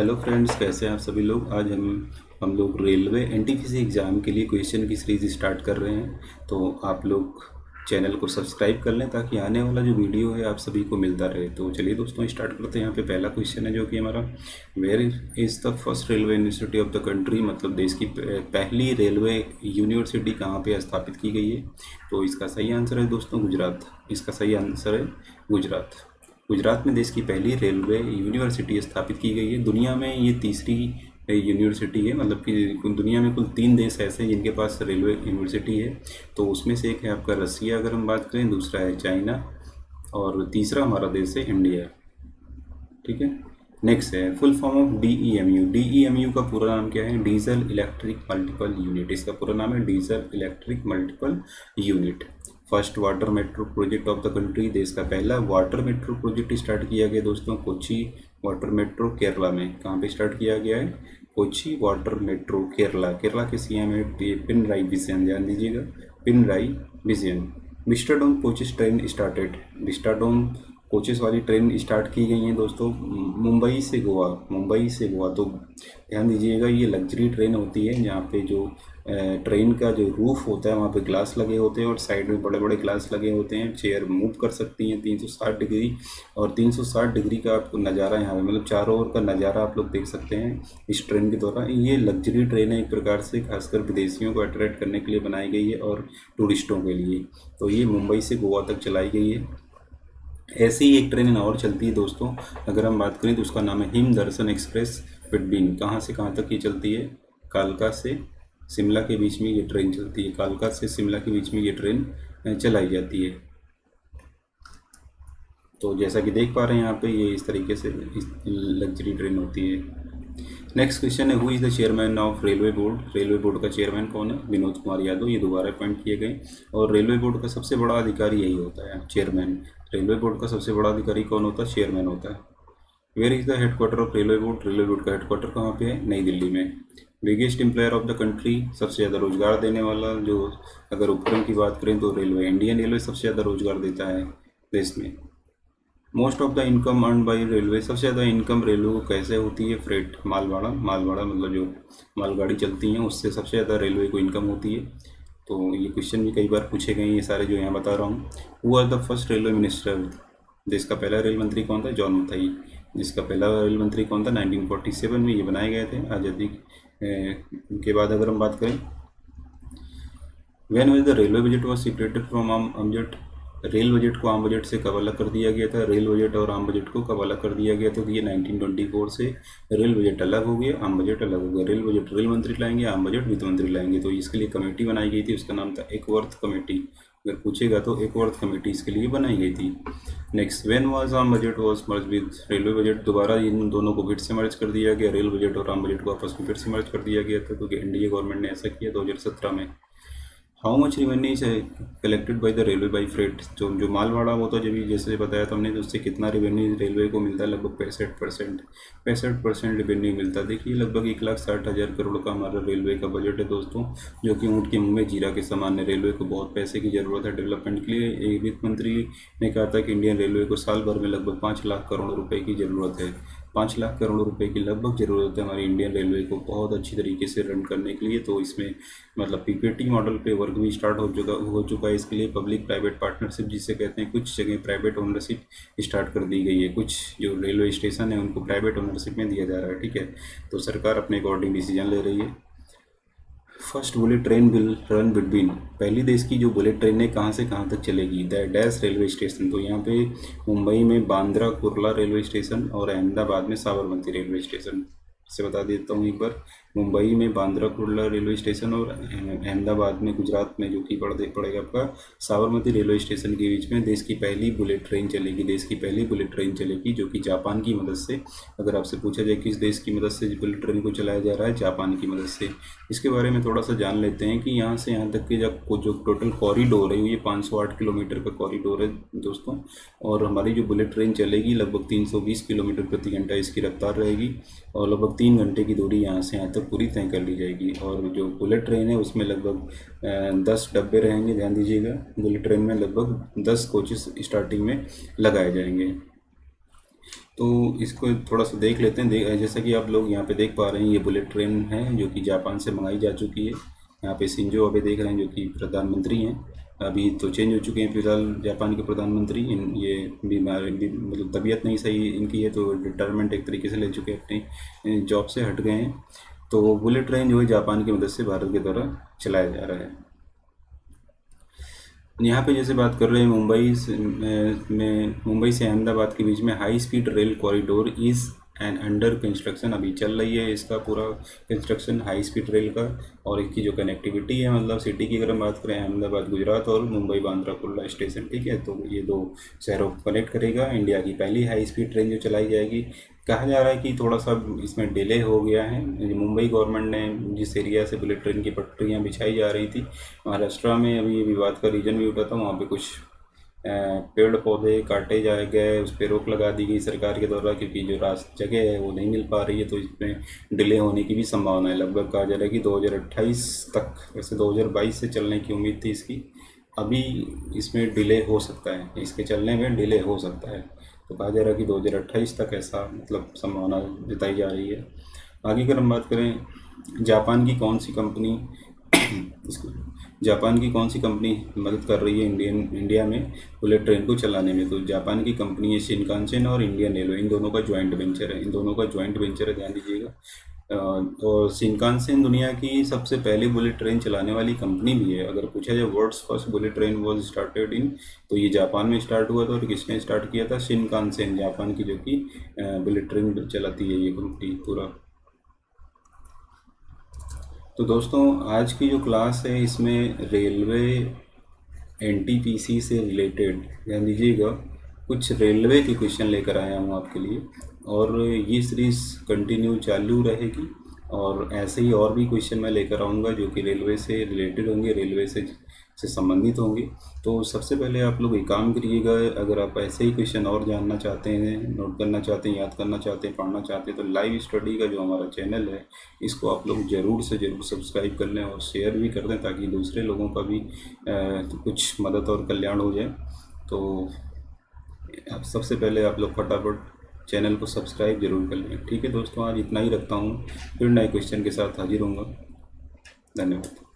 Hello friends, कैसे हैं आप सभी लोग। आज हम लोग रेलवे एनटीपीसी एग्ज़ाम के लिए क्वेश्चन की सीरीज़ स्टार्ट कर रहे हैं। तो आप लोग चैनल को सब्सक्राइब कर लें ताकि आने वाला जो वीडियो है आप सभी को मिलता रहे। तो चलिए दोस्तों स्टार्ट करते हैं। यहाँ पे पहला क्वेश्चन है जो कि हमारा, where is the first railway university of the country, मतलब देश की पहली रेलवे यूनिवर्सिटी कहाँ पे स्थापित की गई है। तो इसका सही आंसर है दोस्तों गुजरात। इसका सही आंसर है गुजरात। गुजरात में देश की पहली रेलवे यूनिवर्सिटी स्थापित की गई है। दुनिया में ये तीसरी यूनिवर्सिटी है, मतलब कि दुनिया में कुल 3 देश ऐसे हैं जिनके पास रेलवे यूनिवर्सिटी है। तो उसमें से एक है आपका रसिया अगर हम बात करें, दूसरा है चाइना और तीसरा हमारा देश है इंडिया। ठीक है। नेक्स्ट है full form of DEMU. DEMU का पूरा नाम क्या है? Diesel electric multiple unit. इसका पूरा नाम है diesel electric multiple unit. First water metro project of the country. देश का पहला वाटर मेट्रो प्रोजेक्ट स्टार्ट किया गया दोस्तों कोची वाटर मेट्रो केरला में। कहाँ पे स्टार्ट किया गया है? Kochi water metro Kerala. केरला के सीएम है पिनराई विजयन, ध्यान दीजिएगा, Pinarayi Vijayan. Vistadome coaches train started. Vistadome coaches वाली ट्रेन स्टार्ट की गई हैं दोस्तों मुंबई से गोवा। मुंबई से गोवा। तो ध्यान दीजिएगा, ये लग्जरी ट्रेन होती है जहाँ पे जो ट्रेन का जो रूफ होता है वहाँ पे ग्लास लगे होते हैं और साइड में बड़े बड़े ग्लास लगे होते हैं। चेयर मूव कर सकती हैं 360 डिग्री, और 360 डिग्री का आपको नज़ारा यहाँ पे, मतलब चारों ओर का नज़ारा आप लोग देख सकते हैं इस ट्रेन के दौरान। ये लग्जरी ट्रेन है एक प्रकार से, खासकर विदेशियों को अट्रैक्ट करने के लिए बनाई गई है और टूरिस्टों के लिए। तो ये मुंबई से गोवा तक चलाई गई है। ऐसी ही एक ट्रेन और चलती है दोस्तों, अगर हम बात करें तो उसका नाम है हिम दर्शन एक्सप्रेस बिटवीन। कहाँ से कहाँ तक ये चलती है? कालका से शिमला के बीच में ये ट्रेन चलती है। कालका से शिमला के बीच में ये ट्रेन चलाई जाती है। तो जैसा कि देख पा रहे हैं यहाँ पे, ये इस तरीके से लग्जरी ट्रेन होती है। नेक्स्ट क्वेश्चन है, who is the chairman of railway board. Railway board का चेयरमैन कौन है? विनोद कुमार यादव। ये दोबारा अपॉइंट किए गए और रेलवे बोर्ड का सबसे बड़ा अधिकारी यही होता है, चेयरमैन। रेलवे बोर्ड का सबसे बड़ा अधिकारी कौन होता है? चेयरमैन होता है। Where is the headquarter of railway board. Railway board का हेडक्वार्टर कहाँ पे है? नई दिल्ली में। Biggest employer of the country, सबसे ज़्यादा रोजगार देने वाला जो, अगर उपक्रम की बात करें तो रेलवे, इंडियन रेलवे सबसे ज़्यादा रोजगार देता है देश में। Most of the income earn by railway, सबसे ज़्यादा इनकम रेलवे को कैसे होती है? फ्रेट, मालभाड़ा। मालभाड़ा मतलब जो मालगाड़ी चलती हैं उससे सबसे ज़्यादा रेलवे को इनकम होती है। तो ये क्वेश्चन भी कई बार पूछे गए हैं, ये सारे जो यहाँ बता रहा हूँ। Who are the first railway minister. देश का पहला रेल मंत्री कौन था? जॉन मथाई। जिसका पहला रेल मंत्री कौन था? 1947 में ये बनाए गए थे आज़ादी के बाद। अगर हम बात करें, when was the railway budget was separated from आम बजट। रेल बजट को आम बजट से कब अलग कर दिया गया था? रेल बजट और आम बजट को कब अलग कर दिया गया था? तो ये 1924 से रेल बजट अलग हो गया, आम बजट अलग हो गया। रेल बजट रेल मंत्री लाएंगे, आम बजट वित्त मंत्री लाएंगे। तो इसके लिए कमेटी बनाई गई थी, उसका नाम था एकवर्थ कमेटी। अगर पूछेगा तो एकवर्थ कमेटी इसके लिए बनाई गई थी। नेक्स्ट, व्हेन वाज आम budget was merge with railway budget. दोबारा इन दोनों को फिर से मर्ज कर दिया गया, रेल बजट और आम बजट को आपस में फिर से मर्ज कर दिया गया था, क्योंकि एनडीए गवर्नमेंट ने ऐसा किया 2017 में। How much revenue is collected by the railway by freight. जो मालभाड़ा होता है, जब जैसे बताया था हमने, तो उससे कितना रेवेन्यू रेलवे को मिलता है? लगभग 65%। 65% रेवेन्यू मिलता है। देखिए लगभग 1,60,000 करोड़ का हमारा रेलवे का बजट है दोस्तों, जो कि ऊँट के मुँह में जीरा के समान है। रेलवे को बहुत पैसे की ज़रूरत है डेवलपमेंट के लिए। एक वित्त मंत्री ने कहा था कि इंडियन रेलवे को साल भर में लगभग 5 लाख करोड़ रुपए की ज़रूरत है। 5 लाख करोड़ रुपए की लगभग ज़रूरत है हमारी इंडियन रेलवे को बहुत अच्छी तरीके से रन करने के लिए। तो इसमें मतलब पीपीटी मॉडल पे वर्क भी स्टार्ट हो चुका है। इसके लिए पब्लिक प्राइवेट पार्टनरशिप जिसे कहते हैं, कुछ जगह प्राइवेट ओनरशिप स्टार्ट कर दी गई है। कुछ जो रेलवे स्टेशन है उनको प्राइवेट ओनरशिप में दिया जा रहा है। ठीक है, तो सरकार अपने अकॉर्डिंग डिसीजन ले रही है। First bullet train will run between. पहली देश की जो बुलेट ट्रेन है कहाँ से कहाँ तक चलेगी? The dash railway station. तो यहाँ पे मुंबई में बांद्रा कुर्ला रेलवे स्टेशन और अहमदाबाद में साबरमती रेलवे स्टेशन से बता देता हूँ एक बार। मुंबई में बांद्रा कुर्ला रेलवे स्टेशन और अहमदाबाद में, गुजरात में, जो कि पड़ेगा आपका साबरमती रेलवे स्टेशन के बीच में देश की पहली बुलेट ट्रेन चलेगी। देश की पहली बुलेट ट्रेन चलेगी जो कि जापान की मदद से। अगर आपसे पूछा जाए किस देश की मदद से बुलेट ट्रेन को चलाया जा रहा है? जापान की मदद से। इसके बारे में थोड़ा सा जान लेते हैं कि यहाँ से यहाँ तक के जो टोटल कॉरिडोर है ये 508 किलोमीटर का कॉरिडोर है दोस्तों। और हमारी जो बुलेट ट्रेन चलेगी लगभग 320 किलोमीटर प्रति घंटा इसकी रफ्तार रहेगी, और लगभग 3 घंटे की दूरी यहाँ से यहाँ तक पूरी तय कर ली जाएगी। और जो बुलेट ट्रेन है उसमें लगभग 10 डब्बे रहेंगे। ध्यान दीजिएगा, बुलेट ट्रेन में लगभग 10 कोचेस स्टार्टिंग में लगाए जाएंगे। तो इसको थोड़ा सा देख लेते हैं। जैसा कि आप लोग यहाँ पे देख पा रहे हैं, ये बुलेट ट्रेन है जो कि जापान से मंगाई जा चुकी है। यहाँ पे शिंजो अबे देख रहे हैं जो कि प्रधानमंत्री हैं। अभी तो चेंज हो चुके हैं फिलहाल जापान के प्रधानमंत्री। ये बीमारी मतलब तबीयत नहीं सही इनकी है, तो रिटायरमेंट एक तरीके से ले चुके हैं, अपनी जॉब से हट गए हैं। तो बुलेट ट्रेन जो है जापान की मदद से भारत के द्वारा चलाया जा रहा है। यहाँ पे जैसे बात कर रहे हैं मुंबई से अहमदाबाद के बीच में high speed rail corridor is and under construction, अभी चल रही है इसका पूरा कंस्ट्रक्शन हाई स्पीड रेल का। और इसकी जो कनेक्टिविटी है मतलब सिटी की अगर हम बात करें, अहमदाबाद गुजरात और मुंबई बांद्रा कुर्ला स्टेशन, ठीक है, तो ये दो शहरों को कनेक्ट करेगा। इंडिया की पहली हाई स्पीड ट्रेन जो चलाई जाएगी। कहा जा रहा है कि थोड़ा सा इसमें डिले हो गया है। मुंबई गवर्नमेंट ने जिस एरिया से बुलेट ट्रेन की पटरियाँ बिछाई जा रही थी, महाराष्ट्र में अभी ये विवाद का रीजन भी उठा था। वहाँ पे कुछ पेड़ पौधे काटे जाए गए, उस पर रोक लगा दी गई सरकार के द्वारा, क्योंकि जो जगह है वो नहीं मिल पा रही है। तो इसमें डिले होने की भी संभावना है। लगभग कहा जा रहा है कि 2028 तक, वैसे 2022 से चलने की उम्मीद थी इसकी, अभी इसमें डिले हो सकता है, इसके चलने में डिले हो सकता है। तो कहा जा रहा है कि 2028 तक ऐसा मतलब संभावना जताई जा रही है। आगे अगर हम बात करें, जापान की कौन सी कंपनी मदद कर रही है इंडिया में बुलेट ट्रेन को चलाने में? तो जापान की कंपनी है शिनकानसेन और इंडियन रेलवे, इन दोनों का जॉइंट वेंचर है, ध्यान दीजिएगा। और शिनकानसेन दुनिया की सबसे पहली बुलेट ट्रेन चलाने वाली कंपनी भी है। अगर पूछा जाए world's first bullet train was started in, तो ये जापान में स्टार्ट हुआ था। और किसने स्टार्ट किया था? शिनकानसेन, जापान की जो कि बुलेट ट्रेन चलाती है ये कंपनी पूरा। तो दोस्तों आज की जो क्लास है इसमें रेलवे एनटीपीसी से रिलेटेड, ध्यान दीजिएगा, कुछ रेलवे के क्वेश्चन लेकर आया हूँ आपके लिए। और ये सीरीज़ कंटिन्यू चालू रहेगी और ऐसे ही और भी क्वेश्चन मैं लेकर आऊँगा जो कि रेलवे से रिलेटेड होंगे, रेलवे से संबंधित होंगे। तो सबसे पहले आप लोग एक काम करिएगा, अगर आप ऐसे ही क्वेश्चन और जानना चाहते हैं, नोट करना चाहते हैं, याद करना चाहते हैं, पढ़ना चाहते हैं, तो लाइव स्टडी का जो हमारा चैनल है इसको आप लोग ज़रूर से ज़रूर सब्सक्राइब कर लें और शेयर भी कर दें, ताकि दूसरे लोगों का भी कुछ मदद और कल्याण हो जाए। तो अब सबसे पहले आप लोग फटाफट चैनल को सब्सक्राइब जरूर कर लें। ठीक है दोस्तों, आज इतना ही रखता हूँ, फिर नए क्वेश्चन के साथ हाजिर होऊंगा। धन्यवाद।